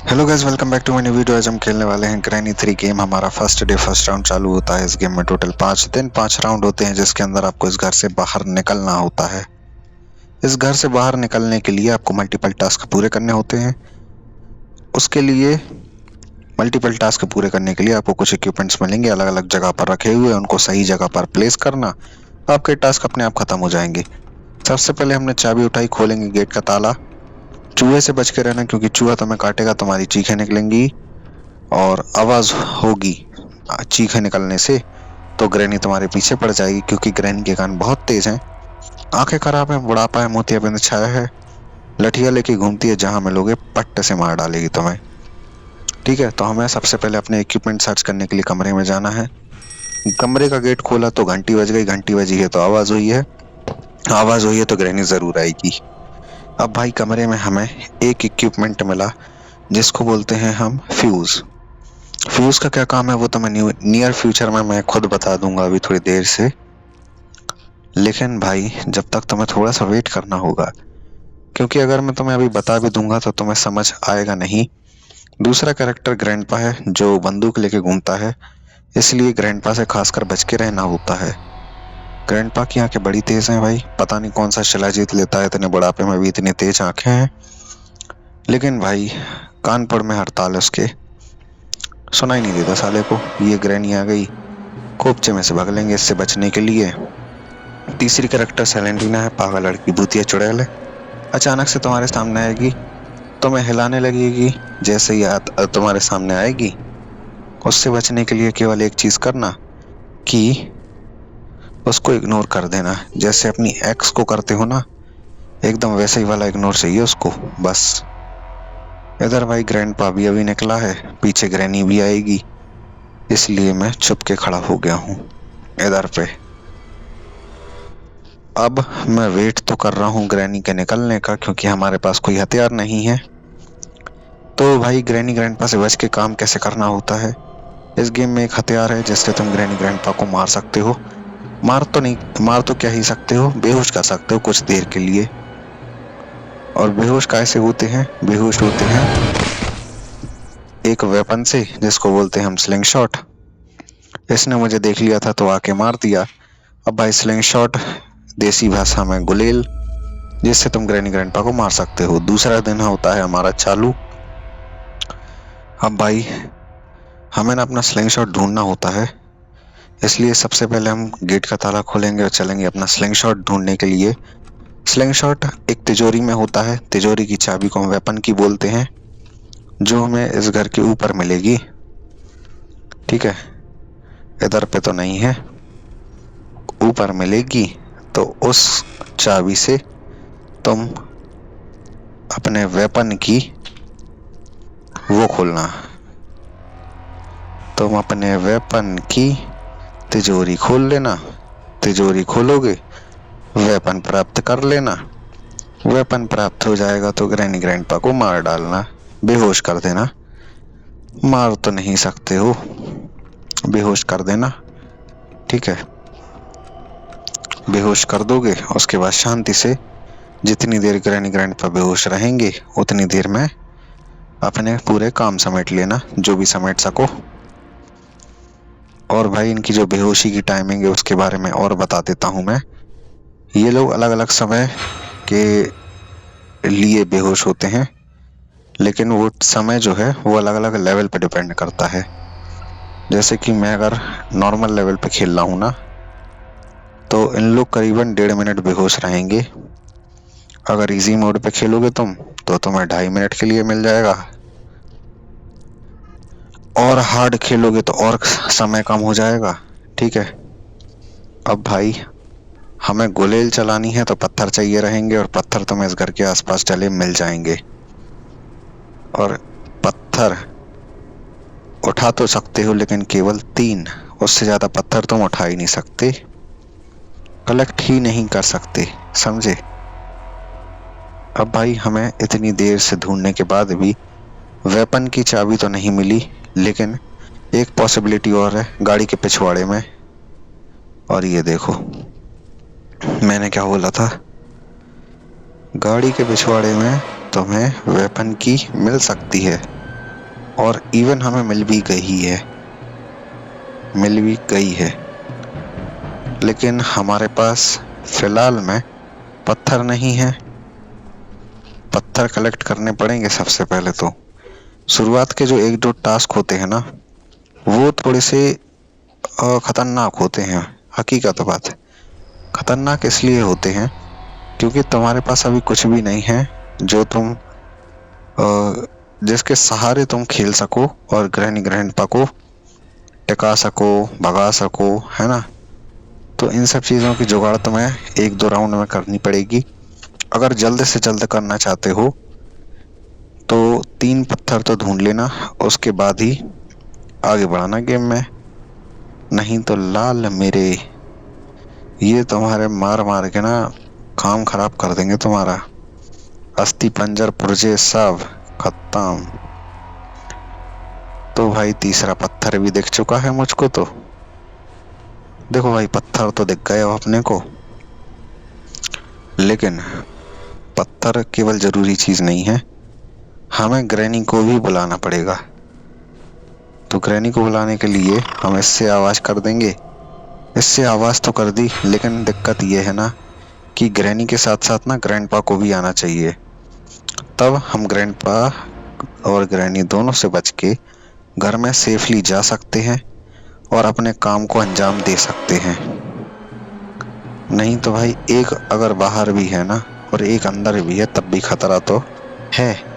Hello guys, welcome back to my new video. आज हम खेलने वाले हैं ग्रैनी 3 गेम। हमारा फर्स्ट डे फर्स्ट राउंड चालू होता है। इस गेम में टोटल 5 दिन 5 राउंड होते हैं, जिसके अंदर आपको इस घर से बाहर निकलना होता है। इस घर से बाहर निकलने के लिए आपको मल्टीपल टास्क पूरे करने होते हैं। उसके लिए मल्टीपल टास्क पूरे करने के लिए आपको कुछ इक्विपमेंट्स मिलेंगे अलग अलग जगह पर रखे हुए। उनको सही जगह पर प्लेस करना, आपके टास्क अपने आप खत्म हो जाएंगे। सबसे पहले हमने चाबी उठाई, खोलेंगे गेट का ताला। चूहे से बच के रहना, क्योंकि चूहा तुम्हें काटेगा, तुम्हारी चीखें निकलेंगी और आवाज होगी। चीखें निकलने से तो ग्रैनी तुम्हारे पीछे पड़ जाएगी, क्योंकि ग्रैनी के कान बहुत तेज हैं। आंखें खराब है, बुढ़ापा है, मोतियाबिंद छाया है, लठिया लेके घूमती है, जहां मिलोगे पट्ट से मार डालेगी तुम्हें। ठीक है, तो हमें सबसे पहले अपने इक्विपमेंट सर्च करने के लिए कमरे में जाना है। कमरे का गेट खोला तो घंटी बज गई। घंटी बजी है तो आवाज हुई है। आवाज हुई है तो ग्रैनी जरूर आएगी। अब भाई कमरे में हमें एक इक्विपमेंट मिला, जिसको बोलते हैं हम फ्यूज। फ्यूज का क्या काम है वो तो मैं नियर फ्यूचर में मैं खुद बता दूंगा, अभी थोड़ी देर से। लेकिन भाई जब तक तुम्हें थोड़ा सा वेट करना होगा, क्योंकि अगर मैं तुम्हें अभी बता भी दूंगा तो तुम्हें समझ आएगा नहीं। दूसरा कैरेक्टर ग्रैंडपा है, जो बंदूक लेके घूमता है, इसलिए ग्रैंडपा से खासकर बच के रहना होता है। ग्रैंडपा की आंखें बड़ी तेज हैं भाई, पता नहीं कौन सा शिलाजीत लेता है, इतने बुढ़ापे में भी इतनी तेज आंखें हैं। लेकिन भाई कानपुर में हड़ताल है उसके, सुनाई नहीं देता साले को। ये ग्रैनी आ गई, कोपचे में से भाग लेंगे इससे बचने के लिए। तीसरी कैरेक्टर सेलेंटीना है, पागल लड़की, भूतिया चुड़ैल है। अचानक से तुम्हारे सामने आएगी, तुम्हें हिलाने लगेगी। जैसे ही तुम्हारे सामने आएगी, उससे बचने के लिए केवल एक चीज करना कि उसको इग्नोर कर देना। जैसे अपनी एक्स को करते हो ना, एकदम वैसे ही वाला इग्नोर चाहिए उसको, बस। इधर भाई ग्रैंडपा भी अभी निकला है, पीछे ग्रैनी भी आएगी, इसलिए मैं छुप के खड़ा हो गया हूँ इधर पे। अब मैं वेट तो कर रहा हूँ ग्रैनी के निकलने का, क्योंकि हमारे पास कोई हथियार नहीं है। तो भाई ग्रैनी ग्रैंडपा से बच के काम कैसे करना होता है। इस गेम में एक हथियार है जिससे तुम ग्रैनी ग्रैंडपा को मार सकते हो। मार तो क्या ही सकते हो, बेहोश कर सकते हो कुछ देर के लिए। और बेहोश कैसे होते हैं? बेहोश होते हैं एक वेपन से, जिसको बोलते हैं हम स्लिंग शॉट। इसने मुझे देख लिया था तो आके मार दिया। अब भाई स्लिंग शॉट, देसी भाषा में गुलेल, जिससे तुम ग्रैनी ग्रैंडपा को मार सकते हो। दूसरा दिन होता है हमारा चालू। अब भाई हमें ना अपना स्लिंग शॉट ढूंढना होता है, इसलिए सबसे पहले हम गेट का ताला खोलेंगे और चलेंगे अपना स्लिंग शॉट ढूंढने के लिए। स्लिंग शॉट एक तिजोरी में होता है। तिजोरी की चाबी को हम वेपन की बोलते हैं, जो हमें इस घर के ऊपर मिलेगी। ठीक है, इधर पे तो नहीं है, ऊपर मिलेगी। तो उस चाबी से तुम अपने वेपन की वो खोलना। तुम अपने वेपन की तिजोरी खोल लेना। तिजोरी खोलोगे, वेपन प्राप्त कर लेना। वेपन प्राप्त हो जाएगा तो ग्रैनी ग्रैंडपा को मार डालना, बेहोश कर देना। मार तो नहीं सकते हो, बेहोश कर देना। ठीक है, बेहोश कर दोगे, उसके बाद शांति से जितनी देर ग्रैनी ग्रैंडपा बेहोश रहेंगे, उतनी देर में अपने पूरे काम समेट लेना, जो भी समेट सको। और भाई इनकी जो बेहोशी की टाइमिंग है उसके बारे में और बता देता हूँ मैं। ये लोग अलग अलग समय के लिए बेहोश होते हैं, लेकिन वो समय जो है वो अलग अलग लेवल पे डिपेंड करता है। जैसे कि मैं अगर नॉर्मल लेवल पे खेल रहा हूँ ना, तो इन लोग करीबन 1.5 मिनट बेहोश रहेंगे। अगर इजी मोड पे खेलोगे तुम, तो तुम्हें 2.5 मिनट के लिए मिल जाएगा। और हार्ड खेलोगे तो और समय कम हो जाएगा। ठीक है, अब भाई हमें गुलेल चलानी है तो पत्थर चाहिए रहेंगे, और पत्थर तुम्हें इस घर के आसपास चले मिल जाएंगे। और पत्थर उठा तो सकते हो, लेकिन केवल 3, उससे ज्यादा पत्थर तुम उठा ही नहीं सकते, कलेक्ट ही नहीं कर सकते, समझे। अब भाई हमें इतनी देर से ढूंढने के बाद भी वेपन की चाबी तो नहीं मिली, लेकिन एक पॉसिबिलिटी और है गाड़ी के पिछवाड़े में। और ये देखो, मैंने क्या बोला था, गाड़ी के पिछवाड़े में तुम्हें वेपन की मिल सकती है। और इवन हमें मिल भी गई है, लेकिन हमारे पास फिलहाल में पत्थर नहीं है। पत्थर कलेक्ट करने पड़ेंगे सबसे पहले। तो शुरुआत के जो एक दो टास्क होते हैं ना, वो थोड़े से खतरनाक होते हैं। हकीकत बात है, खतरनाक इसलिए होते हैं क्योंकि तुम्हारे पास अभी कुछ भी नहीं है जो तुम जिसके सहारे तुम खेल सको और ग्रहणी ग्रहणपा को टिका सको, भगा सको, है ना। तो इन सब चीजों की जुगाड़ तुम्हें एक दो राउंड में करनी पड़ेगी। अगर जल्द से जल्द करना चाहते हो तो 3 पत्थर तो ढूंढ लेना, उसके बाद ही आगे बढ़ाना गेम में। नहीं तो लाल मेरे, ये तुम्हारे मार मार के ना काम खराब कर देंगे तुम्हारा। अस्थि पंजर पुर्जे सब खत्म। तो भाई तीसरा पत्थर भी दिख चुका है मुझको। तो देखो भाई, पत्थर तो दिख गए अब अपने को, लेकिन पत्थर केवल जरूरी चीज नहीं है, हमें ग्रैनी को भी बुलाना पड़ेगा। तो ग्रैनी को बुलाने के लिए हम इससे आवाज कर देंगे। इससे आवाज तो कर दी, लेकिन दिक्कत ये है ना कि ग्रैनी के साथ साथ ना ग्रैंडपा को भी आना चाहिए। तब हम ग्रैंडपा और ग्रैनी दोनों से बच के घर में सेफली जा सकते हैं और अपने काम को अंजाम दे सकते हैं। नहीं तो भाई, एक अगर बाहर भी है ना और एक अंदर भी है, तब भी खतरा तो है,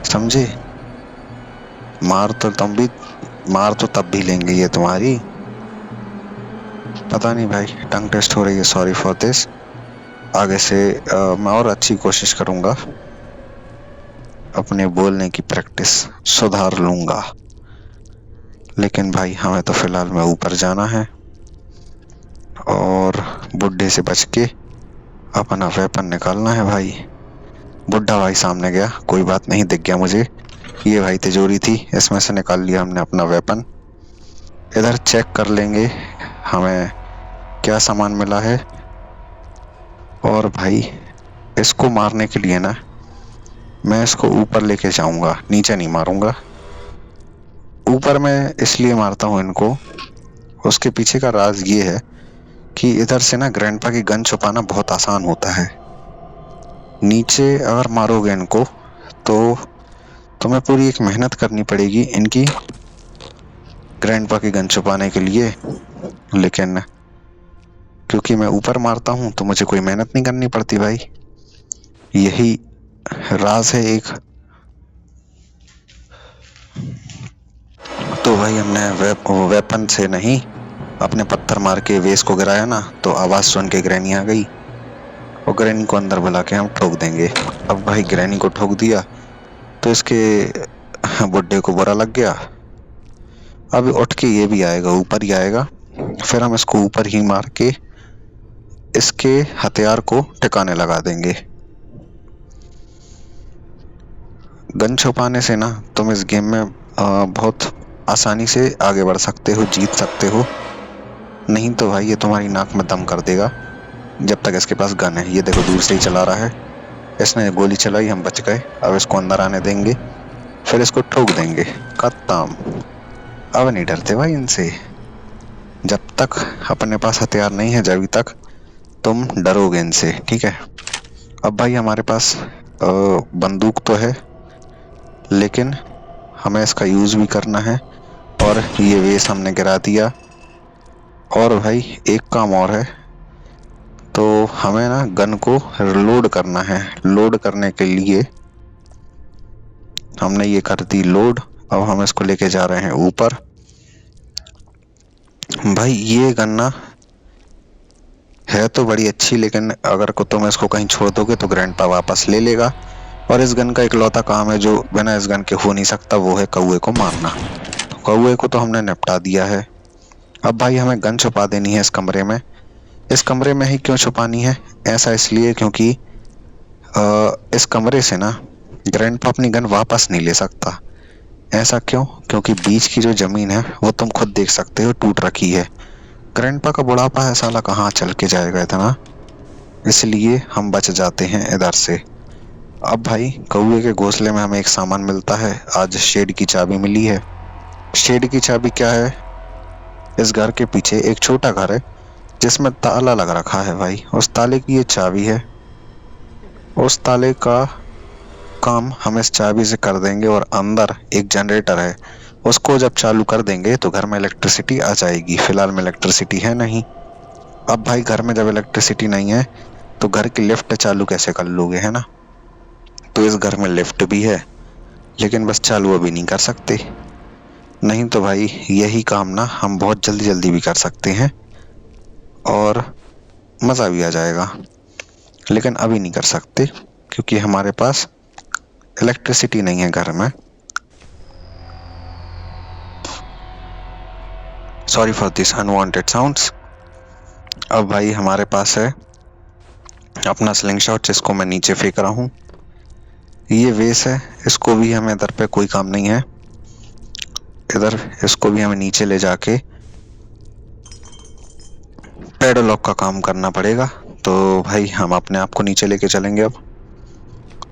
समझे। मार तो तब भी लेंगे ये तुम्हारी। पता नहीं भाई, टंग टेस्ट हो रही है, सॉरी फॉर दिस। आगे से मैं और अच्छी कोशिश करूंगा, अपने बोलने की प्रैक्टिस सुधार लूंगा। लेकिन भाई हमें तो फिलहाल में ऊपर जाना है और बुड्ढे से बच के अपना वेपन निकालना है भाई। बुड्ढा भाई सामने गया, कोई बात नहीं, दिख गया मुझे। ये भाई तिजोरी थी, इसमें से निकाल लिया हमने अपना वेपन। इधर चेक कर लेंगे हमें क्या सामान मिला है। और भाई इसको मारने के लिए ना मैं इसको ऊपर लेके जाऊंगा, नीचे नहीं मारूंगा। ऊपर मैं इसलिए मारता हूँ इनको, उसके पीछे का राज ये है कि इधर से ना ग्रैंडपा की गन छुपाना बहुत आसान होता है। नीचे अगर मारोगे इनको तो तुम्हें पूरी एक मेहनत करनी पड़ेगी इनकी ग्रैंडपा की गन छुपाने के लिए। लेकिन क्योंकि मैं ऊपर मारता हूँ तो मुझे कोई मेहनत नहीं करनी पड़ती भाई। यही राज है एक। तो भाई हमने वेपन से नहीं, अपने पत्थर मार के वेस को गिराया ना, तो आवाज सुन के ग्रैनी आ गई और ग्रैनी को अंदर बुला के हम ठोक देंगे। अब भाई ग्रैनी को ठोक दिया तो इसके बुड्ढे को बुरा लग गया। अब उठ के ये भी आएगा, ऊपर ही आएगा। फिर हम इसको ऊपर ही मार के इसके हथियार को ठिकाने लगा देंगे। गन छुपाने से ना तुम इस गेम में बहुत आसानी से आगे बढ़ सकते हो, जीत सकते हो। नहीं तो भाई ये तुम्हारी नाक में दम कर देगा जब तक इसके पास गन है। ये देखो दूर से ही चला रहा है, इसने गोली चलाई, हम बच गए। अब इसको अंदर आने देंगे, फिर इसको ठोक देंगे, खत्म। अब नहीं डरते भाई इनसे। जब तक अपने पास हथियार नहीं है, जब तक तुम डरोगे इनसे, ठीक है। अब भाई हमारे पास बंदूक तो है, लेकिन हमें इसका यूज भी करना है। और ये वेस हमने गिरा दिया। और भाई एक काम और है, तो हमें ना गन को लोड करना है। लोड करने के लिए हमने ये कर दी लोड। अब हम इसको लेके जा रहे हैं ऊपर। भाई ये गन ना है तो बड़ी अच्छी, लेकिन अगर को तुम इसको कहीं छोड़ दोगे तो ग्रैंडपा वापस ले लेगा। और इस गन का इकलौता काम है जो बिना इस गन के हो नहीं सकता, वो है कौवे को मारना। तो कौवे को तो हमने निपटा दिया है। अब भाई हमें गन छुपा देनी है इस कमरे में। इस कमरे में ही क्यों छुपानी है? ऐसा इसलिए क्योंकि इस कमरे से ना ग्रैंडपा अपनी गन वापस नहीं ले सकता। ऐसा क्यों? क्योंकि बीच की जो जमीन है वो तुम खुद देख सकते हो, टूट रखी है। ग्रैंडपा का बुढ़ापा है साला, कहाँ चल के जाएगा इतना, इसलिए हम बच जाते हैं इधर से। अब भाई कौवे के घोंसले में हमें एक सामान मिलता है। आज शेड की चाबी मिली है। शेड की चाबी क्या है? इस घर के पीछे एक छोटा घर है जिसमें ताला लग रखा है भाई। उस ताले की ये चाबी है। उस ताले का काम हम इस चाबी से कर देंगे और अंदर एक जनरेटर है, उसको जब चालू कर देंगे तो घर में इलेक्ट्रिसिटी आ जाएगी। फिलहाल में इलेक्ट्रिसिटी है नहीं। अब भाई घर में जब इलेक्ट्रिसिटी नहीं है तो घर की लिफ्ट चालू कैसे कर लोगे, है ना? तो इस घर में लिफ्ट भी है, लेकिन बस चालू अभी नहीं कर सकते। नहीं तो भाई यही काम ना हम बहुत जल्दी जल्दी भी कर सकते हैं और मज़ा भी आ जाएगा, लेकिन अभी नहीं कर सकते क्योंकि हमारे पास इलेक्ट्रिसिटी नहीं है घर में। Sorry for this unwanted sounds. अब भाई हमारे पास है अपना स्लिंग शॉट जिसको मैं नीचे फेंक रहा हूँ। ये वेस है, इसको भी हमें इधर पे कोई काम नहीं है। इधर इसको भी हमें नीचे ले जाके पेडलॉक का काम करना पड़ेगा। तो भाई हम अपने आप को नीचे लेके चलेंगे। अब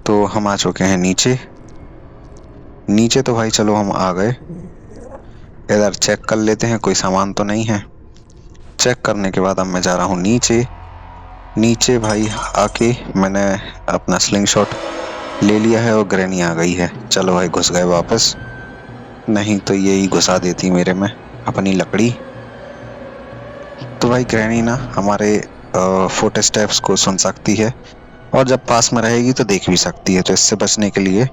तो हम आ चुके हैं नीचे। नीचे तो भाई चलो हम आ गए। इधर चेक कर लेते हैं कोई सामान तो नहीं है। चेक करने के बाद अब मैं जा रहा हूँ नीचे। नीचे भाई आके मैंने अपना स्लिंग शॉट ले लिया है और ग्रैनी आ गई है। चलो भाई घुस गए वापस, नहीं तो ये ही घुसा देती मेरे में अपनी लकड़ी। तो भाई ग्रैनी ना हमारे फुट स्टेप्स को सुन सकती है और जब पास में रहेगी तो देख भी सकती है। तो इससे बचने के लिए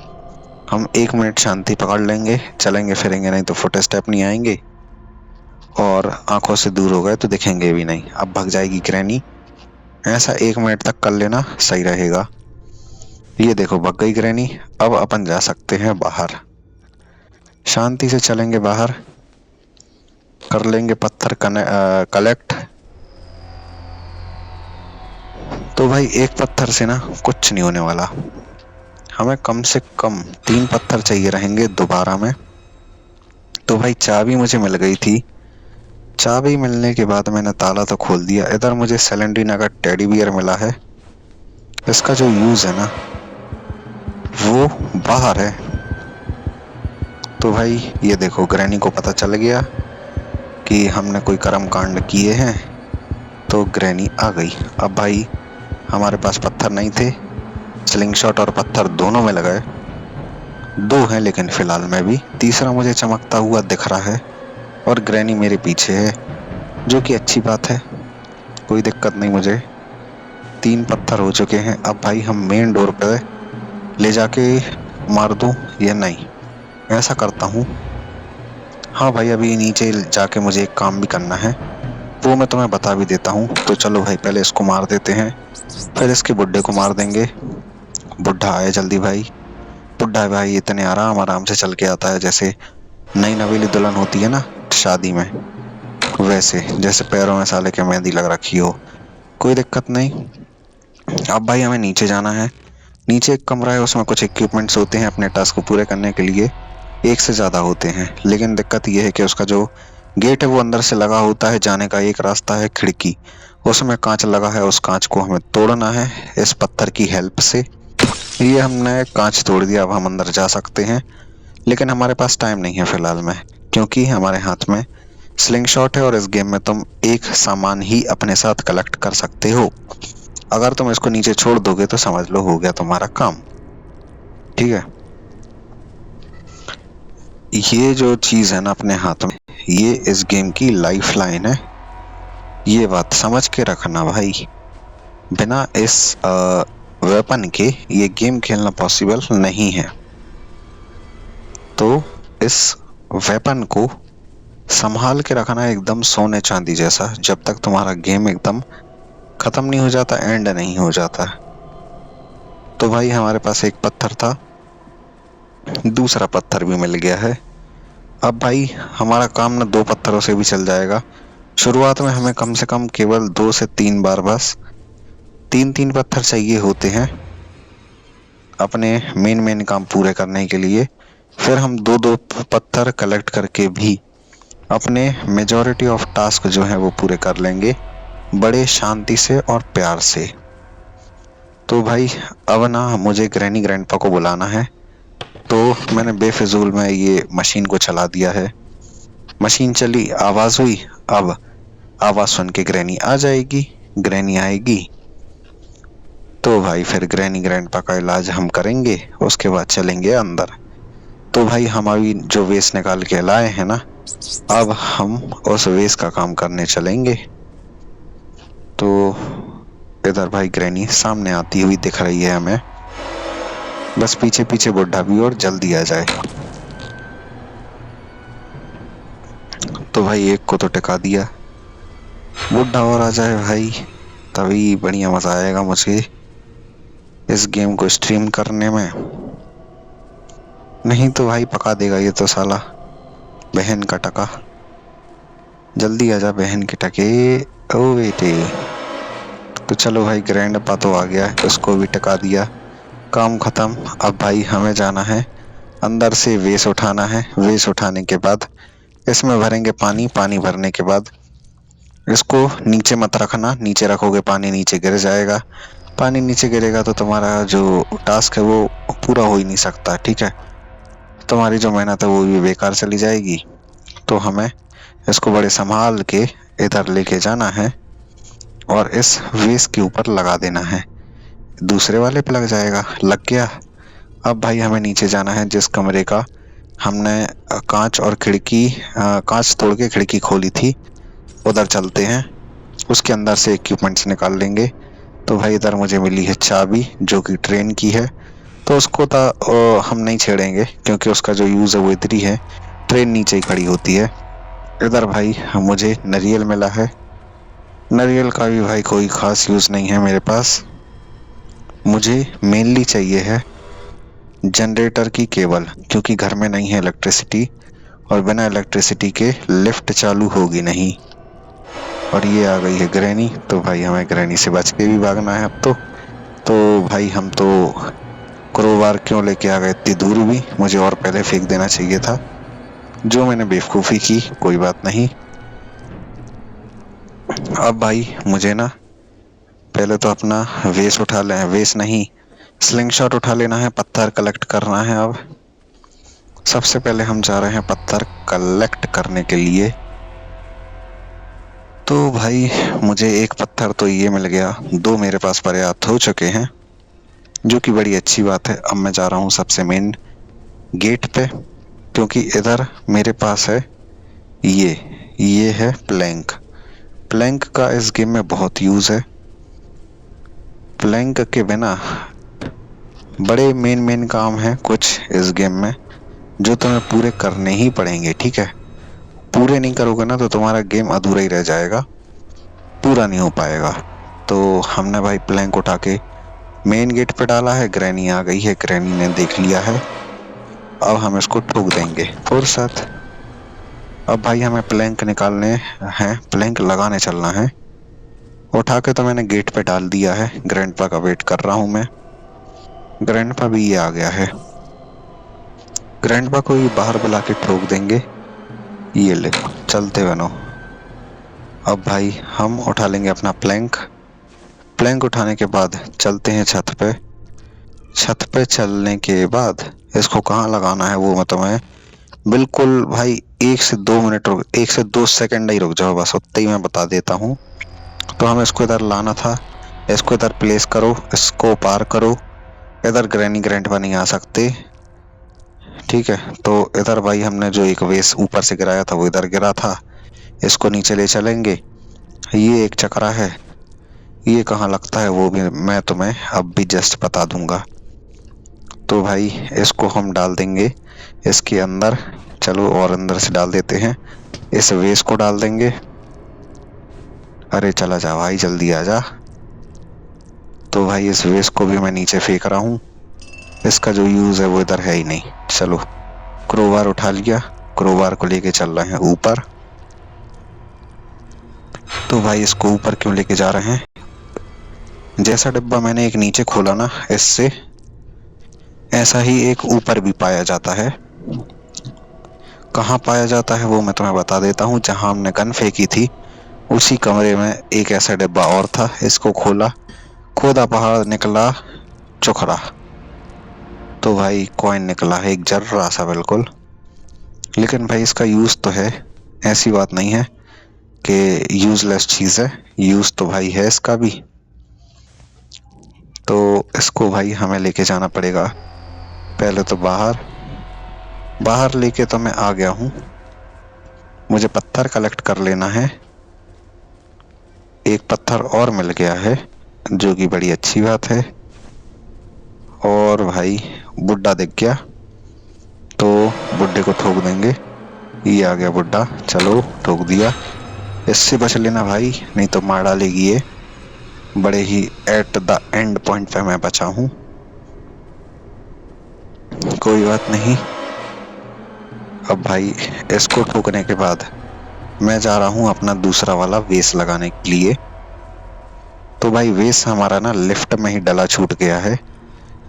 हम 1 मिनट शांति पकड़ लेंगे, चलेंगे फिरेंगे नहीं तो फुट स्टेप नहीं आएंगे और आंखों से दूर हो गए तो दिखेंगे भी नहीं। अब भाग जाएगी ग्रैनी। ऐसा 1 मिनट तक कर लेना, सही रहेगा। ये देखो भाग गई ग्रैनी। अब अपन जा सकते हैं बाहर, शांति से चलेंगे बाहर, कर लेंगे पत्थर कलेक्ट। तो भाई एक पत्थर से ना कुछ नहीं होने वाला, हमें कम से कम 3 पत्थर चाहिए रहेंगे दोबारा में। तो भाई चाबी मुझे मिल गई थी। चाबी मिलने के बाद मैंने ताला तो खोल दिया। इधर मुझे सेलेंडीना का टेडी बियर मिला है। इसका जो यूज है ना वो बाहर है। तो भाई ये देखो ग्रैनी को पता चल गया कि हमने कोई कर्म कांड किए हैं, तो ग्रैनी आ गई। अब भाई हमारे पास पत्थर नहीं थे, स्लिंग शॉट और पत्थर दोनों में लगाए। 2 हैं लेकिन फिलहाल में भी, तीसरा मुझे चमकता हुआ दिख रहा है और ग्रैनी मेरे पीछे है, जो कि अच्छी बात है, कोई दिक्कत नहीं मुझे। 3 पत्थर हो चुके हैं। अब भाई हम मेन डोर पे ले जाके मार दूं या नहीं, ऐसा करता हूँ। हाँ भाई अभी नीचे जाके मुझे एक काम भी करना है, वो मैं तुम्हें बता भी देता हूँ। तो चलो भाई पहले इसको मार देते हैं, फिर इसके बुड्ढे को मार देंगे। बुढ़ा आए जल्दी भाई। बुढ़ा भाई इतने आराम आराम से चल के आता है जैसे नई नवेली दुल्हन होती है ना शादी में, वैसे जैसे पैरों में साले के मेहंदी लग रखी हो। कोई दिक्कत नहीं। अब भाई हमें नीचे जाना है। नीचे एक कमरा है, उसमें कुछ इक्विपमेंट्स होते हैं अपने टास्क को पूरे करने के लिए, एक से ज़्यादा होते हैं। लेकिन दिक्कत यह है कि उसका जो गेट है वो अंदर से लगा होता है, जाने का एक रास्ता है खिड़की, उसमें कांच लगा है। उस कांच को हमें तोड़ना है इस पत्थर की हेल्प से। ये हमने कांच तोड़ दिया, अब हम अंदर जा सकते हैं। लेकिन हमारे पास टाइम नहीं है फिलहाल में, क्योंकि हमारे हाथ में स्लिंग शॉट है और इस गेम में तुम एक सामान ही अपने साथ कलेक्ट कर सकते हो। अगर तुम इसको नीचे छोड़ दोगे तो समझ लो हो गया तुम्हारा काम, ठीक है। ये जो चीज है ना अपने हाथ में, ये इस गेम की लाइफ लाइन है, ये बात समझ के रखना भाई। बिना इस वेपन के ये गेम खेलना पॉसिबल नहीं है। तो इस वेपन को संभाल के रखना एकदम सोने चांदी जैसा, जब तक तुम्हारा गेम एकदम खत्म नहीं हो जाता, एंड नहीं हो जाता। तो भाई हमारे पास एक पत्थर था, दूसरा पत्थर भी मिल गया है। अब भाई हमारा काम ना 2 पत्थरों से भी चल जाएगा। शुरुआत में हमें कम से कम केवल 2 से 3 बार बस 3-3 पत्थर चाहिए होते हैं अपने मेन काम पूरे करने के लिए। फिर हम 2-2 पत्थर कलेक्ट करके भी अपने मेजॉरिटी ऑफ टास्क जो है वो पूरे कर लेंगे, बड़े शांति से और प्यार से। तो भाई अब ना मुझे ग्रैनी ग्रैंडपा को बुलाना है, तो मैंने बेफिजूल में ये मशीन को चला दिया है। मशीन चली, आवाज हुई। अब आवाज सुन के ग्रैनी आ जाएगी। ग्रैनी आएगी तो भाई फिर ग्रैनी ग्रैंडपा का इलाज हम करेंगे, उसके बाद चलेंगे अंदर। तो भाई हम अभी जो वेस्ट निकाल के लाए हैं ना, अब हम उस वेस्ट का काम करने चलेंगे। तो इधर भाई ग्रैनी सामने आती हुई दिख रही है हमें, बस पीछे पीछे बुड्ढा भी और जल्दी आ जाए। तो भाई एक को तो टिका दिया, बुड्ढा और आ जाए भाई, तभी बढ़िया मजा आएगा मुझे इस गेम को स्ट्रीम करने में। नहीं तो भाई पका देगा ये तो साला, बहन का टका। जल्दी आजा बहन के टके, ओ बेटे। तो चलो भाई ग्रैंडपा तो आ गया, उसको भी टका दिया, काम खत्म। अब भाई हमें जाना है अंदर से वेस्ट उठाना है। वेस्ट उठाने के बाद इसमें भरेंगे पानी। पानी भरने के बाद इसको नीचे मत रखना, नीचे रखोगे पानी नीचे गिर जाएगा। पानी नीचे गिरेगा तो तुम्हारा जो टास्क है वो पूरा हो ही नहीं सकता, ठीक है। तुम्हारी जो मेहनत है वो भी बेकार चली जाएगी। तो हमें इसको बड़े संभाल के इधर लेके जाना है और इस वेस्ट के ऊपर लगा देना है। दूसरे वाले पे लग जाएगा, लग गया। अब भाई हमें नीचे जाना है, जिस कमरे का हमने कांच और खिड़की कांच तोड़ के खिड़की खोली थी, उधर चलते हैं। उसके अंदर से इक्विपमेंट्स निकाल लेंगे। तो भाई इधर मुझे मिली है चाबी जो कि ट्रेन की है, तो उसको तो हम नहीं छेड़ेंगे क्योंकि उसका जो यूज़ है वो इधर ही है, ट्रेन नीचे ही खड़ी होती है। इधर भाई मुझे नारियल मिला है, नारियल का भी भाई कोई खास यूज़ नहीं है मेरे पास। मुझे मेनली चाहिए है जनरेटर की केबल, क्योंकि घर में नहीं है इलेक्ट्रिसिटी और बिना इलेक्ट्रिसिटी के लिफ्ट चालू होगी नहीं। और ये आ गई है ग्रैनी, तो भाई हमें ग्रैनी से बच के भी भागना है अब तो भाई हम तो क्रोबार क्यों लेके आ गए इतनी दूर, भी मुझे और पहले फेंक देना चाहिए था, जो मैंने बेवकूफ़ी की, कोई बात नहीं। अब भाई मुझे ना पहले तो अपना वेस्ट उठा लें, वेस्ट नहीं स्लिंग शॉट उठा लेना है, पत्थर कलेक्ट करना है। अब सबसे पहले हम जा रहे हैं पत्थर कलेक्ट करने के लिए। तो भाई मुझे एक पत्थर तो ये मिल गया, दो मेरे पास पर्याप्त हो चुके हैं, जो कि बड़ी अच्छी बात है। अब मैं जा रहा हूँ सबसे मेन गेट पे, क्योंकि इधर मेरे पास है ये है प्लैंक। प्लैंक का इस गेम में बहुत यूज़ है। प्लैंक के बिना बड़े मेन काम हैं कुछ इस गेम में, जो तुम्हें पूरे करने ही पड़ेंगे, ठीक है। पूरे नहीं करोगे ना तो तुम्हारा गेम अधूरा ही रह जाएगा, पूरा नहीं हो पाएगा। तो हमने भाई प्लैंक उठा के मेन गेट पे डाला है। ग्रैनी आ गई है, ग्रैनी ने देख लिया है। अब हम इसको ठोक देंगे फुर्सत। अब भाई हमें प्लैंक निकालने हैं, प्लैंक लगाने चलना है। उठा के तो मैंने गेट पे डाल दिया है, ग्रैंडपा का वेट कर रहा हूँ मैं। ग्रैंडपा भी ये आ गया है, ग्रैंडपा को ही बाहर बुला के ठोक देंगे। ये ले, चलते बनो। अब भाई हम उठा लेंगे अपना प्लैंक। प्लैंक उठाने के बाद चलते हैं छत पे। छत पे चलने के बाद इसको कहाँ लगाना है वो मैं तुम्हें बिल्कुल भाई 1 से 2 मिनट रुक, 1 से 2 सेकंड ही रुक जाओ, बस उतना ही मैं बता देता हूँ। तो हमें इसको इधर लाना था, इसको इधर प्लेस करो, इसको पार करो। इधर ग्रैनी ग्रैंडपा नहीं आ सकते, ठीक है। तो इधर भाई हमने जो एक वेस ऊपर से गिराया था वो इधर गिरा था, इसको नीचे ले चलेंगे। ये एक चक्रा है, ये कहाँ लगता है वो भी मैं तुम्हें अब भी जस्ट बता दूंगा। तो भाई इसको हम डाल देंगे इसके अंदर। चलो और अंदर से डाल देते हैं, इस वेस को डाल देंगे। अरे चला जा भाई, जल्दी आ जा। तो भाई इस वेस को भी मैं नीचे फेंक रहा हूँ, इसका जो यूज है वो इधर है ही नहीं। चलो क्रोबार उठा लिया, क्रोबार को लेके चल रहे हैं ऊपर। तो भाई इसको ऊपर क्यों लेके जा रहे हैं, जैसा डिब्बा मैंने एक नीचे खोला ना, इससे ऐसा ही एक ऊपर भी पाया जाता है। कहाँ पाया जाता है वो मैं तुम्हें बता देता हूँ। जहाँ हमने गन फेंकी थी उसी कमरे में एक ऐसा डिब्बा और था, इसको खोला, खोदा पहाड़ निकला चुखड़ा। तो भाई कॉइन निकला है एक जर्रा सा बिल्कुल, लेकिन भाई इसका यूज तो है, ऐसी बात नहीं है कि यूजलेस चीज है, यूज तो भाई है इसका भी। तो इसको भाई हमें लेके जाना पड़ेगा पहले तो बाहर लेके तो मैं आ गया हूँ। मुझे पत्थर कलेक्ट कर लेना है, एक पत्थर और मिल गया है जो कि बड़ी अच्छी बात है। और भाई बुड्ढा दिख गया तो बुड्ढे को ठोक देंगे। ये आ गया बुड्ढा, चलो ठोक दिया। इससे बच लेना भाई, नहीं तो मार डालेगी ये। बड़े ही एट द एंड पॉइंट पे मैं बचा हूँ, कोई बात नहीं। अब भाई इसको ठोकने के बाद मैं जा रहा हूँ अपना दूसरा वाला वेस लगाने के लिए। तो भाई वेस हमारा ना लिफ्ट में ही डला छूट गया है,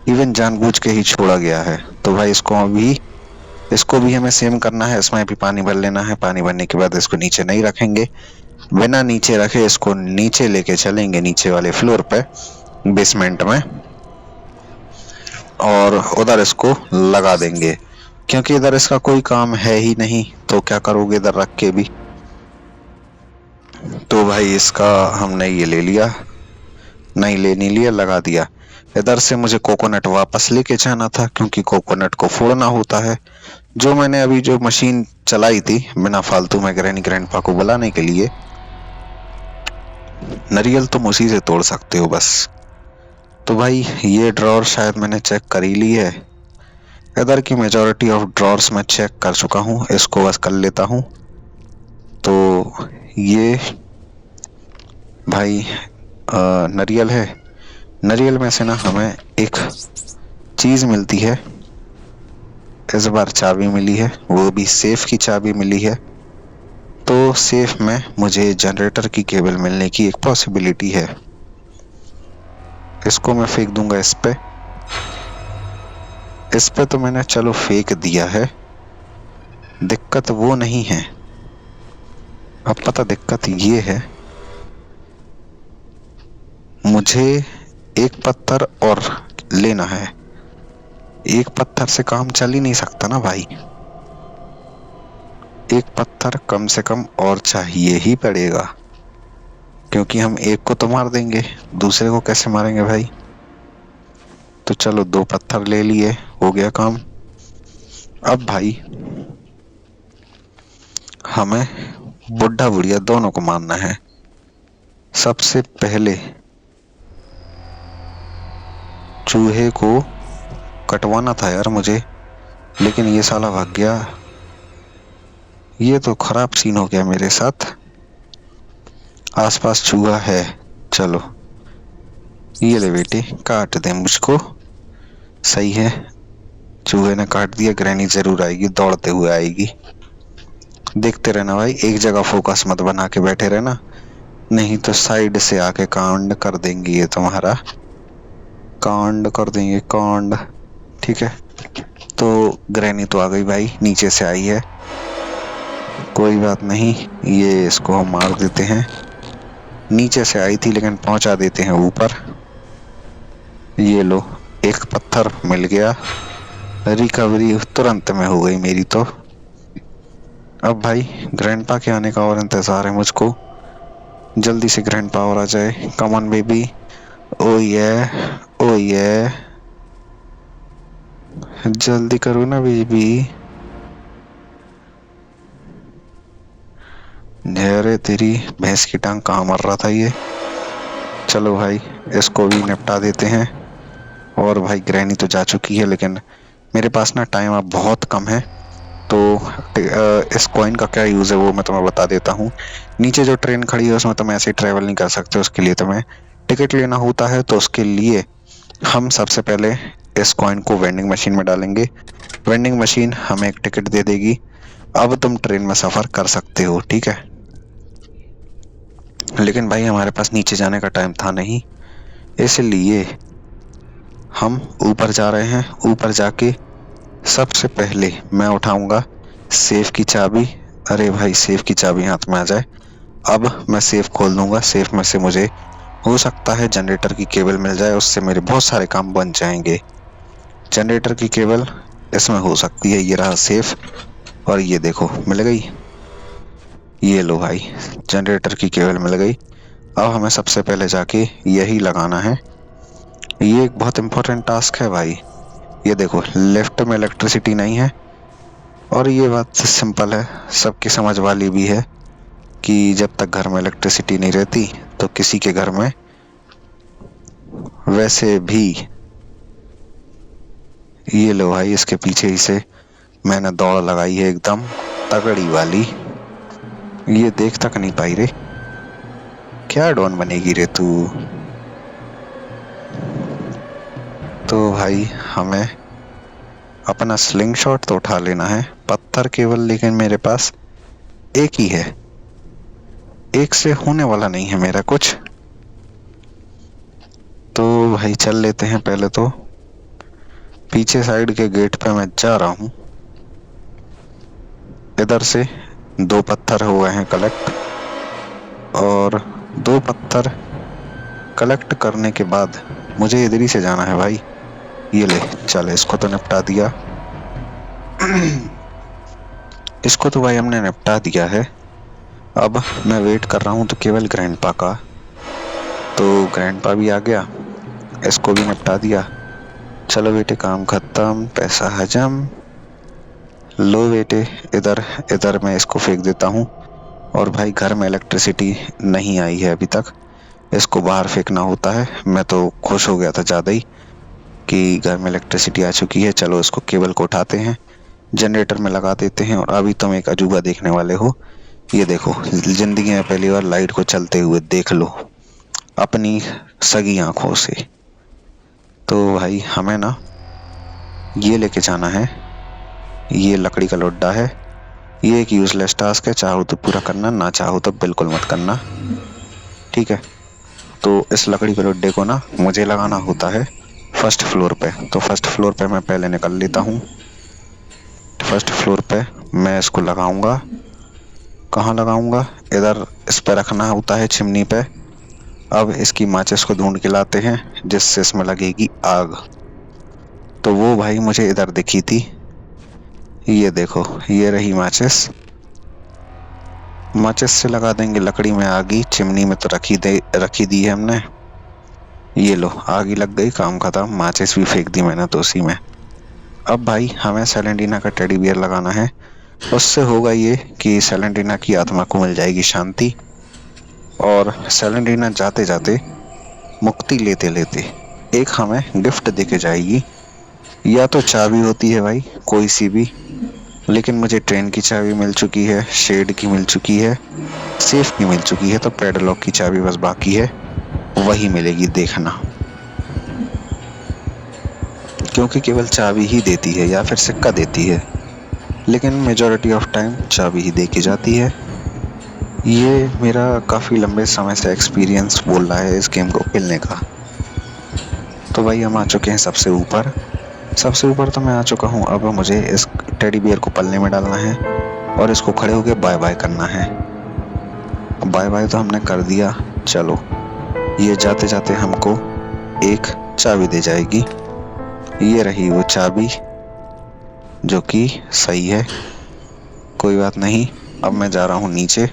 इवन जानबूझ के ही छोड़ा गया है। तो भाई इसको भी हमें सेम करना है, इसमें भी पानी भर लेना है। पानी भरने के बाद इसको नीचे नहीं रखेंगे, बिना नीचे रखे इसको नीचे लेके चलेंगे, नीचे वाले फ्लोर पे बेसमेंट में, और उधर इसको लगा देंगे। क्योंकि इधर इसका कोई काम है ही नहीं, तो क्या करोगे इधर रख के भी। तो भाई इसका हमने ये ले लिया, नहीं लिया, लगा दिया। इधर से मुझे कोकोनट वापस लेके जाना था, क्योंकि कोकोनट को फोड़ना होता है। जो मैंने अभी जो मशीन चलाई थी बिना फालतू में ग्रैंडपा को बुलाने के लिए, नारियल तुम उसी से तोड़ सकते हो बस। तो भाई ये ड्रॉर शायद मैंने चेक कर ही ली है, इधर की मेजॉरिटी ऑफ ड्रॉर्स में चेक कर चुका हूँ, इसको बस कर लेता हूँ। तो ये भाई नारियल है, नारियल में से ना हमें एक चीज मिलती है, इस बार चाबी मिली है, वो भी सेफ की चाबी मिली है। तो सेफ में मुझे जनरेटर की केबल मिलने की एक पॉसिबिलिटी है। इसको मैं फेंक दूंगा इस पे तो मैंने चलो फेंक दिया है, दिक्कत वो नहीं है। अब पता दिक्कत ये है, मुझे एक पत्थर और लेना है। एक पत्थर से काम चल ही नहीं सकता ना भाई, एक पत्थर कम से कम और चाहिए ही पड़ेगा, क्योंकि हम एक को तो मार देंगे, दूसरे को कैसे मारेंगे भाई। तो चलो 2 पत्थर ले लिए, हो गया काम। अब भाई हमें बुढ़ा बुढ़िया दोनों को मारना है। सबसे पहले चूहे को कटवाना था यार मुझे, लेकिन ये साला भाग गया। ये तो खराब सीन हो गया मेरे साथ। आसपास चूहा है, चलो ये ले बेटे काट दे मुझको। सही है, चूहे ने काट दिया। ग्रैनी जरूर आएगी, दौड़ते हुए आएगी। देखते रहना भाई, एक जगह फोकस मत बना के बैठे रहना, नहीं तो साइड से आके कांड कर देंगी ये तुम्हारा, कांड कर देंगे कांड। ठीक है, तो ग्रैनी तो आ गई भाई, नीचे से आई है, कोई बात नहीं, ये इसको हम मार देते हैं। नीचे से आई थी लेकिन पहुंचा देते हैं ऊपर। ये लो, एक पत्थर मिल गया, रिकवरी तुरंत में हो गई मेरी तो। अब भाई ग्रैंडपा के आने का और इंतजार है मुझको, जल्दी से ग्रैंडपा और आ जाए। कम ऑन बेबी, ओ ये जल्दी करो ना बेबी। अरे तेरी भैंस की टांग कहाँ मर रहा था ये। चलो भाई इसको भी निपटा देते हैं। और भाई ग्रैनी तो जा चुकी है, लेकिन मेरे पास ना टाइम अब बहुत कम है, तो इस कॉइन का क्या यूज़ है वो मैं तुम्हें बता देता हूँ। नीचे जो ट्रेन खड़ी है उसमें तुम ऐसे ही ट्रैवल नहीं कर सकते, उसके लिए तुम्हें टिकट लेना होता है। तो उसके लिए हम सबसे पहले इस कॉइन को वेंडिंग मशीन में डालेंगे, वेंडिंग मशीन हमें एक टिकट दे देगी। अब तुम ट्रेन में सफ़र कर सकते हो, ठीक है। लेकिन भाई हमारे पास नीचे जाने का टाइम था नहीं, इसलिए हम ऊपर जा रहे हैं। ऊपर जाके सबसे पहले मैं उठाऊंगा सेफ की चाबी। अरे भाई सेफ की चाबी हाथ में आ जाए। अब मैं सेफ खोल दूंगा, सेफ में से मुझे हो सकता है जनरेटर की केबल मिल जाए, उससे मेरे बहुत सारे काम बन जाएंगे। जनरेटर की केबल इसमें हो सकती है, ये रहा सेफ, और ये देखो मिल गई। ये लो भाई, जनरेटर की केबल मिल गई। अब हमें सबसे पहले जाके यही लगाना है। ये एक बहुत इंपॉर्टेंट टास्क है भाई। ये देखो लेफ्ट में इलेक्ट्रिसिटी नहीं है, और ये बात सिंपल है, सबकी समझ वाली भी है कि जब तक घर में इलेक्ट्रिसिटी नहीं रहती तो किसी के घर में वैसे भी। ये लो भाई, इसके पीछे ही से मैंने दौड़ लगाई है एकदम तगड़ी वाली। ये देख तक नहीं पाई रे, क्या डॉन बनेगी रे तू। तो भाई हमें अपना स्लिंग शॉट तो उठा लेना है, पत्थर केवल लेकिन मेरे पास एक ही है, एक से होने वाला नहीं है मेरा कुछ। तो भाई चल लेते हैं। पहले तो पीछे साइड के गेट पे मैं जा रहा हूँ। इधर से 2 पत्थर हुए हैं कलेक्ट, और 2 पत्थर कलेक्ट करने के बाद मुझे इधर ही से जाना है भाई। ये ले, चल इसको तो निपटा दिया। इसको तो भाई हमने निपटा दिया है। अब मैं वेट कर रहा हूँ तो केवल ग्रैंडपा का। तो ग्रैंडपा भी आ गया, इसको भी निपटा दिया। चलो बेटे काम खत्म, पैसा हजम। लो बेटे, इधर इधर मैं इसको फेंक देता हूँ। और भाई घर में इलेक्ट्रिसिटी नहीं आई है अभी तक, इसको बाहर फेंकना होता है। मैं तो खुश हो गया था ज़्यादा ही कि घर में इलेक्ट्रिसिटी आ चुकी है। चलो इसको केबल को उठाते हैं, जनरेटर में लगा देते हैं। और अभी तुम एक अजूबा देखने वाले हो। ये देखो, जिंदगी में पहली बार लाइट को चलते हुए देख लो अपनी सगी आंखों से। तो भाई हमें ना ये लेके जाना है, ये लकड़ी का लोड्डा है। ये एक यूजलेस टास्क है, चाहो तो पूरा करना, ना चाहो तो बिल्कुल मत करना, ठीक है। तो इस लकड़ी के लोड्डे को ना मुझे लगाना होता है फर्स्ट फ्लोर पे। तो फर्स्ट फ्लोर पे मैं पहले निकल लेता हूँ। फर्स्ट फ्लोर पे मैं इसको लगाऊंगा। कहाँ लगाऊंगा? इधर इस पे रखना होता है, चिमनी पे। अब इसकी माचिस को ढूंढ के लाते हैं जिससे इसमें लगेगी आग। तो वो भाई मुझे इधर दिखी थी, ये देखो ये रही माचिस। माचिस से लगा देंगे लकड़ी में आगी, चिमनी में तो रखी दी है हमने। ये लो आग लग गई, काम खत्म। माचिस भी फेंक दी मैंने तो उसी में। अब भाई हमें सेलेंटीना का टेडी बियर लगाना है। उससे होगा ये कि सेलेंटीना की आत्मा को मिल जाएगी शांति, और सेलेंटीना जाते जाते मुक्ति लेते लेते एक हमें गिफ्ट देके जाएगी। या तो चाबी होती है भाई कोई सी भी, लेकिन मुझे ट्रेन की चाबी मिल चुकी है, शेड की मिल चुकी है, सेफ की मिल चुकी है। तो पैडलॉक की चाबी बस बाकी है, वही मिलेगी देखना। क्योंकि केवल चाबी ही देती है या फिर सिक्का देती है, लेकिन मेजॉरिटी ऑफ टाइम चाबी ही दे के जाती है। ये मेरा काफ़ी लंबे समय से एक्सपीरियंस बोल रहा है इस गेम को खेलने का। तो भाई हम आ चुके हैं सबसे ऊपर। सबसे ऊपर तो मैं आ चुका हूँ। अब मुझे इस टेडी बियर को पल्ले में डालना है और इसको खड़े होकर बाय बाय करना है। बाय बाय तो हमने कर दिया। चलो, ये जाते जाते हमको एक चाबी दे जाएगी। ये रही वो चाबी, जो कि सही है, कोई बात नहीं। अब मैं जा रहा हूँ नीचे।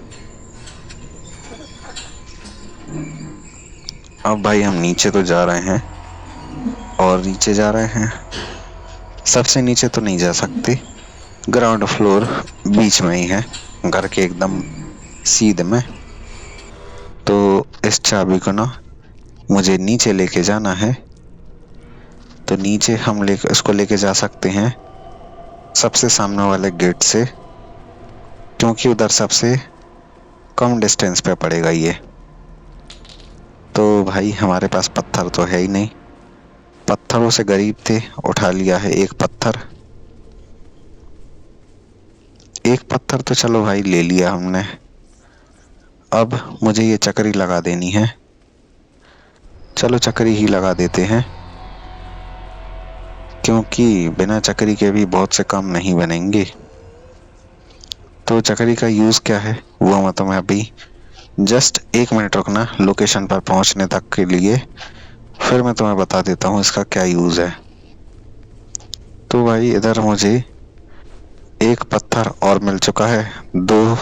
अब भाई हम नीचे तो जा रहे हैं, और नीचे जा रहे हैं, सबसे नीचे तो नहीं जा सकते, ग्राउंड फ्लोर बीच में ही है घर के एकदम सीधे में। तो इस चाबी को ना मुझे नीचे लेके जाना है। तो नीचे हम इसको लेके जा सकते हैं सबसे सामने वाले गेट से, क्योंकि उधर सबसे कम डिस्टेंस पे पड़ेगा ये। तो भाई हमारे पास पत्थर तो है ही नहीं, पत्थरों से गरीब थे, उठा लिया है एक पत्थर। एक पत्थर तो चलो भाई ले लिया हमने। अब मुझे ये चक्री लगा देनी है। चलो चक्री ही लगा देते हैं, क्योंकि बिना चक्री के भी बहुत से काम नहीं बनेंगे। तो चक्री का यूज़ क्या है वो मैं तुम्हें अभी जस्ट 1 मिनट रुकना लोकेशन पर पहुंचने तक के लिए, फिर मैं तुम्हें बता देता हूँ इसका क्या यूज है। तो भाई इधर मुझे एक पत्थर और मिल चुका है, 2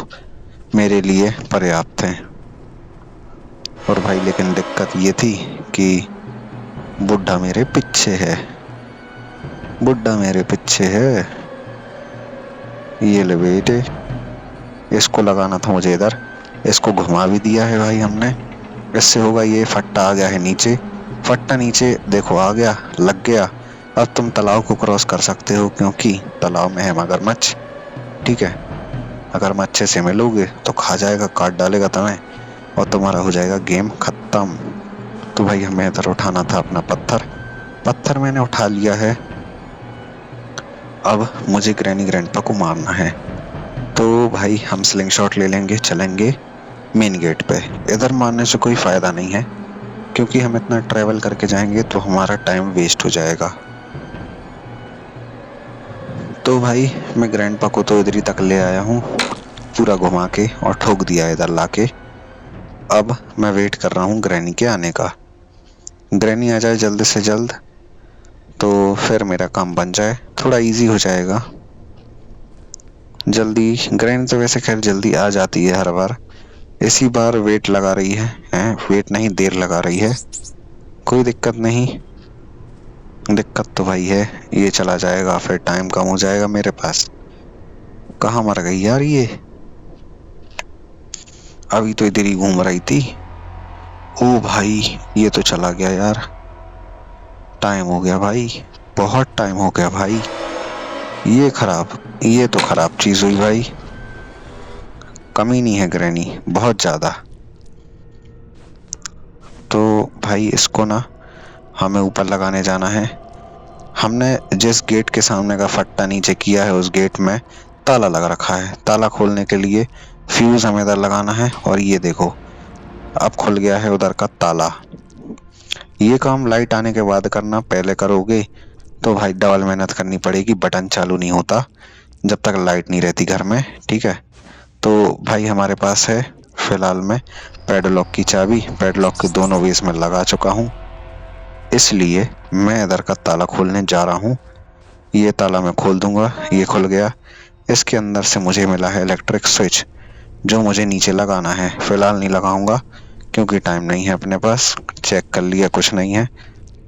मेरे लिए पर्याप्त हैं। और भाई लेकिन दिक्कत ये थी कि बुड्ढा मेरे पीछे है, बुड्ढा मेरे पीछे है। ये ले बेटे, इसको लगाना था मुझे इधर, इसको घुमा भी दिया है भाई हमने। इससे होगा ये फट्टा आ गया है नीचे, फट्टा नीचे देखो आ गया, लग गया। अब तुम तालाब को क्रॉस कर सकते हो क्योंकि तालाब में है मगरमच्छ। ठीक है, अगर मच्छे से मिलोगे तो खा जाएगा, काट डालेगा तुम्हें और तुम्हारा हो जाएगा गेम खत्म। तो भाई हमें इधर उठाना था अपना पत्थर, पत्थर मैंने उठा लिया है। अब मुझे ग्रैनी ग्रैंडपा को मारना है। तो भाई हम स्लिंग शॉट ले लेंगे, चलेंगे मेन गेट पे। इधर मारने से कोई फायदा नहीं है क्योंकि हम इतना ट्रैवल करके जाएंगे तो हमारा टाइम वेस्ट हो जाएगा। तो भाई मैं ग्रैंडपा को तो इधर ही तक ले आया हूँ पूरा घुमा के और ठोक दिया इधर लाके। अब मैं वेट कर रहा हूँ ग्रैनी के आने का, ग्रैनी आ जाए जल्द से जल्द तो फिर मेरा काम बन जाए, थोड़ा इजी हो जाएगा। जल्दी ग्रैनी तो वैसे खैर जल्दी आ जाती है हर बार, इसी बार वेट लगा रही है वेट नहीं देर लगा रही है। कोई दिक्कत नहीं, दिक्कत तो भाई है, ये चला जाएगा फिर टाइम कम हो जाएगा मेरे पास। कहाँ मर गई यार ये, अभी तो इधर ही घूम रही थी। ओ भाई ये तो चला गया यार, टाइम हो गया भाई, बहुत टाइम हो गया भाई। ये खराब, ये तो खराब चीज हुई भाई, कमी नहीं है ग्रैनी बहुत ज्यादा। तो भाई इसको ना हमें ऊपर लगाने जाना है। हमने जिस गेट के सामने का फट्टा नीचे किया है उस गेट में ताला लगा रखा है, ताला खोलने के लिए फ्यूज हमें इधर लगाना है। और ये देखो अब खुल गया है उधर का ताला। ये काम लाइट आने के बाद करना, पहले करोगे तो भाई डबल मेहनत करनी पड़ेगी, बटन चालू नहीं होता जब तक लाइट नहीं रहती घर में। ठीक है, तो भाई हमारे पास है फिलहाल में पैडलॉक की चाबी, पैडलॉक के दोनों वेस में लगा चुका हूँ, इसलिए मैं इधर का ताला खोलने जा रहा हूँ। ये ताला मैं खोल दूंगा, ये खुल गया। इसके अंदर से मुझे मिला है इलेक्ट्रिक स्विच जो मुझे नीचे लगाना है, फिलहाल नहीं लगाऊंगा क्योंकि टाइम नहीं है अपने पास। चेक कर लिया कुछ नहीं है,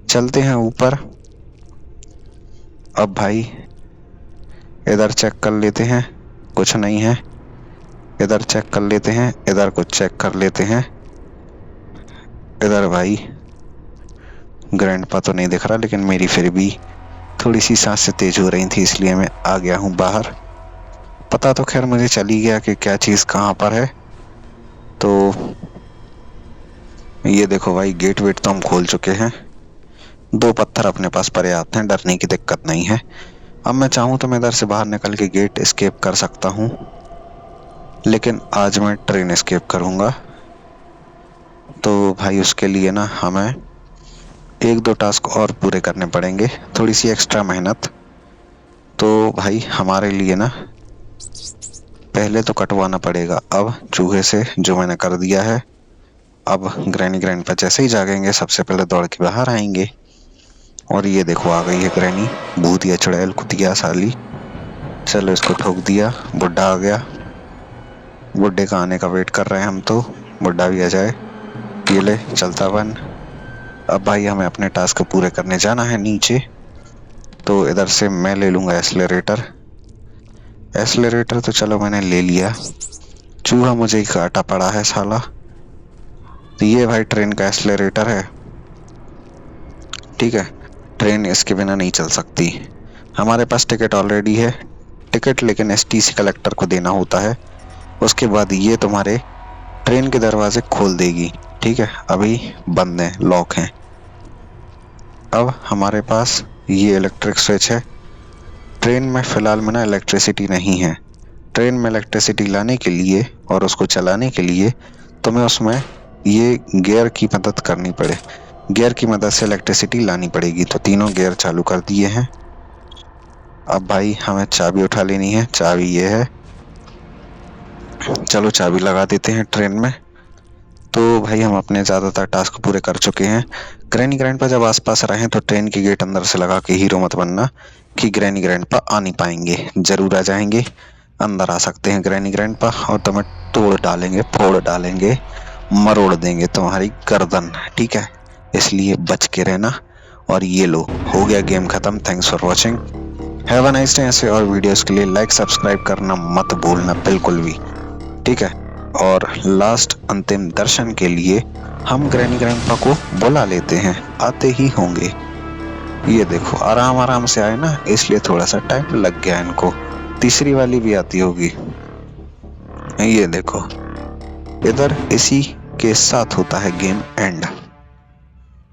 चलते हैं ऊपर। अब भाई इधर चेक कर लेते हैं, कुछ नहीं है, इधर चेक कर लेते हैं, इधर कुछ चेक कर लेते हैं। इधर भाई ग्रैंडपा तो नहीं दिख रहा लेकिन मेरी फिर भी थोड़ी सी सांसें तेज हो रही थी इसलिए मैं आ गया हूँ बाहर। पता तो खैर मुझे चल ही गया कि क्या चीज़ कहाँ पर है। तो ये देखो भाई गेट वेट तो हम खोल चुके हैं, 2 पत्थर अपने पास पर्याप्त हैं, डरने की दिक्कत नहीं है। अब मैं चाहूँ तो मैं इधर से बाहर निकल के गेट एस्केप कर सकता हूँ, लेकिन आज मैं ट्रेन एस्केप करूँगा। तो भाई उसके लिए ना हमें 1-2 टास्क और पूरे करने पड़ेंगे, थोड़ी सी एक्स्ट्रा मेहनत। तो भाई हमारे लिए ना पहले तो कटवाना पड़ेगा अब चूहे से, जो मैंने कर दिया है। अब ग्रैनी ग्रैंडपा जैसे ही जागेंगे सबसे पहले दौड़ के बाहर आएंगे। और ये देखो आ गई है ग्रैनी, भूतिया चुड़ैल कुतिया साली। चलो इसको ठोक दिया, बुड्ढा आ गया, बुड्ढे का आने का वेट कर रहे हैं हम तो, बुड्ढा भी आ जाए। ये ले चलता बन। अब भाई हमें अपने टास्क पूरे करने जाना है नीचे। तो इधर से मैं ले लूंगा एस्लेरेटर, एस्लेरेटर तो चलो मैंने ले लिया, चूहा मुझे ही काटा पड़ा है साला। तो ये भाई ट्रेन का एस्लेरेटर है। ठीक है, ट्रेन इसके बिना नहीं चल सकती। हमारे पास टिकट ऑलरेडी है, टिकट लेकिन एसटीसी कलेक्टर को देना होता है, उसके बाद ये तुम्हारे ट्रेन के दरवाजे खोल देगी। ठीक है, अभी बंद हैं, लॉक हैं। अब हमारे पास ये इलेक्ट्रिक स्विच है। ट्रेन में फिलहाल में ना इलेक्ट्रिसिटी नहीं है, ट्रेन में इलेक्ट्रिसिटी लाने के लिए और उसको चलाने के लिए तुम्हें उसमें ये गियर की मदद करनी पड़े, गियर की मदद से इलेक्ट्रिसिटी लानी पड़ेगी। तो तीनों गियर चालू कर दिए हैं। अब भाई हमें चाबी उठा लेनी है, चाबी ये है, चलो चाबी लगा देते हैं ट्रेन में। तो भाई हम अपने ज्यादातर टास्क पूरे कर चुके हैं। ग्रैनी ग्रैंडपा जब आसपास रहे तो ट्रेन की गेट अंदर से लगा के हीरो मत बनना कि ग्रैनी ग्रैंडपा आ नहीं पाएंगे, जरूर आ जाएंगे। अंदर आ सकते हैं ग्रैनी ग्रैंडपा और तुम्हें तोड़ डालेंगे, फोड़ डालेंगे, मरोड़ देंगे तुम्हारी गर्दन, ठीक है? इसलिए बच के रहना। और ये लो, हो गया गेम खत्म। Thanks for watching, have a nice day. ऐसे और वीडियोस के लिए लाइक सब्सक्राइब करना मत भूलना बिल्कुल भी, ठीक है? और लास्ट अंतिम दर्शन के लिए हम ग्रैनी ग्रैंडपा को बुला लेते हैं, आते ही होंगे। ये देखो आराम आराम से आए ना, इसलिए थोड़ा सा टाइम लग गया इनको। तीसरी वाली भी आती होगी। ये देखो, इधर इसी के साथ होता है गेम एंड।